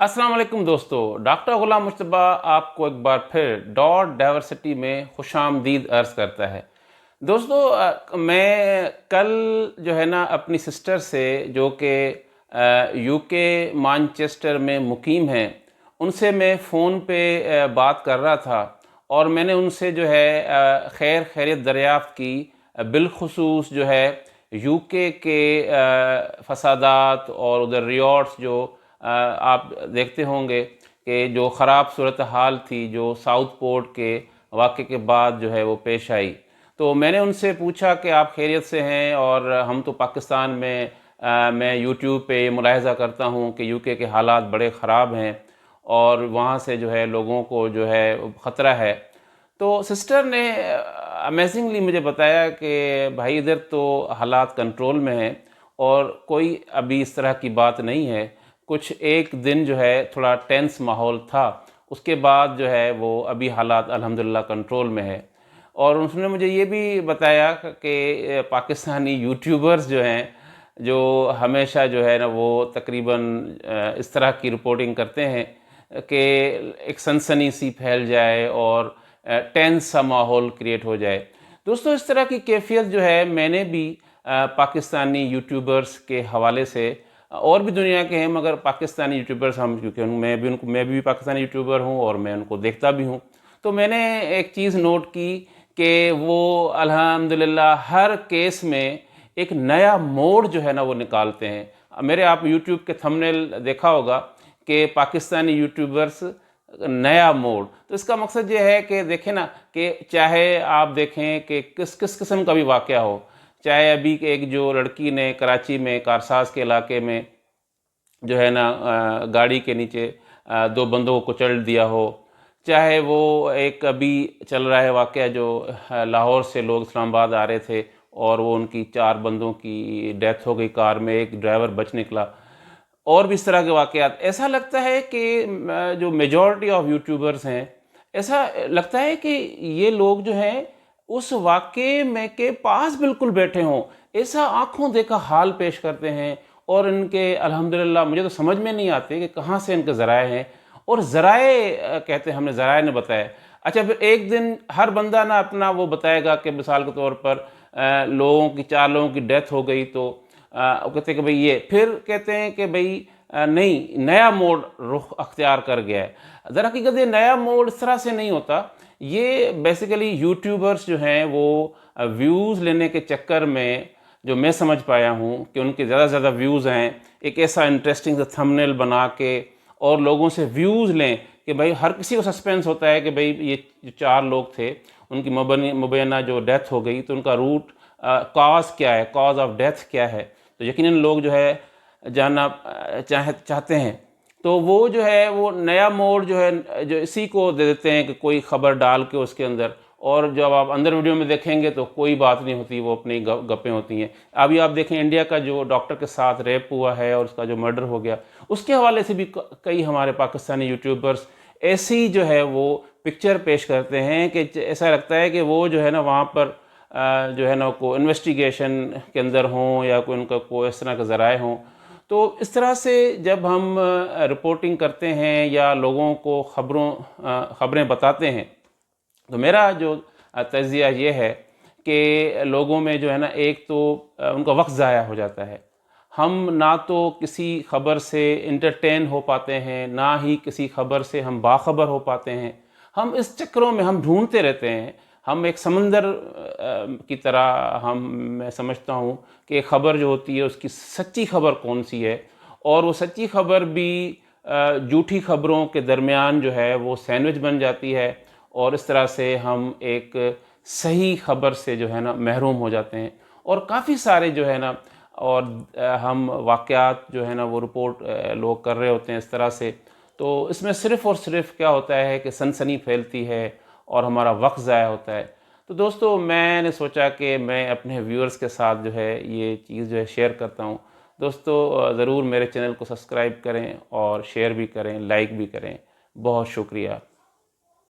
अस्सलाम वालेकुम दोस्तों, डॉक्टर ग़ुलाम मुश्तबा आपको एक बार फिर डॉट डाइवर्सिटी में खुशामदीद अर्ज़ करता है। दोस्तों मैं कल जो है ना अपनी सिस्टर से जो कि यूके मैनचेस्टर में मुकीम हैं, उनसे मैं फ़ोन पे बात कर रहा था और मैंने उनसे जो है खैरियत दरियाफ़्त की, बिलख़ुसूस जो है यूके के फ़सादात और उधर रियॉर्ट्स जो आप देखते होंगे कि जो ख़राब सूरत हाल थी जो साउथ पोर्ट के वाक़े के बाद जो है वो पेश आई। तो मैंने उनसे पूछा कि आप खैरियत से हैं, और हम तो पाकिस्तान में मैं यूट्यूब पे मुलाहिज़ा करता हूँ कि यूके के हालात बड़े ख़राब हैं और वहाँ से जो है लोगों को जो है ख़तरा है। तो सिस्टर ने अमेजिंगली मुझे बताया कि भाई इधर तो हालात कंट्रोल में हैं और कोई अभी इस तरह की बात नहीं है। कुछ एक दिन जो है थोड़ा टेंस माहौल था, उसके बाद जो है वो अभी हालात अल्हम्दुलिल्लाह कंट्रोल में है। और उसने मुझे ये भी बताया कि पाकिस्तानी यूट्यूबर्स जो हैं, जो हमेशा जो है ना वो तकरीबन इस तरह की रिपोर्टिंग करते हैं कि एक सनसनी सी फैल जाए और टेंस सा माहौल क्रिएट हो जाए। दोस्तों इस तरह की कैफियत जो है मैंने भी पाकिस्तानी यूट्यूबर्स के हवाले से, और भी दुनिया के हैं मगर पाकिस्तानी यूट्यूबर्स हम, क्योंकि मैं भी पाकिस्तानी यूट्यूबर हूँ और मैं उनको देखता भी हूँ, तो मैंने एक चीज़ नोट की कि वो अल्हम्दुलिल्लाह हर केस में एक नया मोड़ जो है ना वो निकालते हैं। मेरे आप यूट्यूब के थंबनेल देखा होगा कि पाकिस्तानी यूट्यूबर्स नया मोड़, तो इसका मकसद ये है कि देखें ना कि चाहे आप देखें कि किस किस किस्म का भी वाक़या हो, चाहे अभी एक जो लड़की ने कराची में कारसाज के इलाके में जो है ना गाड़ी के नीचे दो बंदों को कुचल दिया हो, चाहे वो एक अभी चल रहा है वाक़या जो लाहौर से लोग इस्लामाबाद आ रहे थे और वो उनकी 4 बंदों की डेथ हो गई, कार में एक ड्राइवर बच निकला, और भी इस तरह के वाक़यात। ऐसा लगता है कि जो मेजॉरिटी ऑफ यूट्यूबर्स हैं, ऐसा लगता है कि ये लोग जो हैं उस वाक़े में के पास बिल्कुल बैठे हों, ऐसा आँखों देखा हाल पेश करते हैं। और इनके अल्हम्दुलिल्लाह मुझे तो समझ में नहीं आते कि कहाँ से इनके ज़राए हैं, और ज़राए कहते हैं, हमने ज़राए ने बताया। अच्छा, फिर एक दिन हर बंदा ना अपना वो बताएगा कि मिसाल के तौर पर लोगों की 4 लोगों की डेथ हो गई, तो वो कहते हैं कि भाई ये, फिर कहते हैं कि भाई नहीं, नया मोड़ रुख अख्तियार कर गया है। दरहकीकत ये नया मोड़ इस तरह से नहीं होता, ये बेसिकली यूट्यूबर्स जो हैं वो व्यूज़ लेने के चक्कर में, जो मैं समझ पाया हूँ कि उनके ज़्यादा से ज़्यादा व्यूज़ हैं, एक ऐसा इंटरेस्टिंग सा थंबनेल बना के और लोगों से व्यूज़ लें कि भाई हर किसी को सस्पेंस होता है कि भाई ये जो 4 लोग थे उनकी मुबैना जो डेथ हो गई, तो उनका रूट कॉज क्या है, कॉज ऑफ डेथ क्या है, तो यकीनन लोग जो है जानना चाहते हैं। तो वो जो है वो नया मोड़ जो है जो इसी को दे देते हैं कि कोई ख़बर डाल के उसके अंदर, और जब आप अंदर वीडियो में देखेंगे तो कोई बात नहीं होती, वो अपनी गप्पें होती हैं। अभी आप देखें इंडिया का जो डॉक्टर के साथ रेप हुआ है और उसका जो मर्डर हो गया, उसके हवाले से भी कई हमारे पाकिस्तानी यूट्यूबर्स ऐसी जो है वो पिक्चर पेश करते हैं कि ऐसा लगता है कि वो जो है ना वहाँ पर जो है ना को इन्वेस्टिगेशन के अंदर हों या कोई उनका कोई इस तरह के ज़राए हों। तो इस तरह से जब हम रिपोर्टिंग करते हैं या लोगों को ख़बरें बताते हैं, तो मेरा जो तज़िया ये है कि लोगों में जो है ना एक तो उनका वक्त ज़ाया हो जाता है। हम ना तो किसी ख़बर से इंटरटेन हो पाते हैं, ना ही किसी ख़बर से हम बाखबर हो पाते हैं। हम इस चक्करों में हम ढूंढते रहते हैं। हम एक समंदर की तरह, मैं समझता हूँ कि ख़बर जो होती है उसकी सच्ची ख़बर कौन सी है, और वो सच्ची ख़बर भी झूठी ख़बरों के दरमियान जो है वो सैंडविच बन जाती है, और इस तरह से हम एक सही ख़बर से जो है ना महरूम हो जाते हैं। और काफ़ी सारे जो है ना, और हम वाक़यात जो है ना वो रिपोर्ट लोग कर रहे होते हैं इस तरह से, तो इसमें सिर्फ़ और सिर्फ क्या होता है कि सनसनी फैलती है और हमारा वक्त ज़ाया होता है। तो दोस्तों मैंने सोचा कि मैं अपने व्यूअर्स के साथ जो है ये चीज़ जो है शेयर करता हूँ। दोस्तों ज़रूर मेरे चैनल को सब्सक्राइब करें और शेयर भी करें, लाइक भी करें। बहुत शुक्रिया।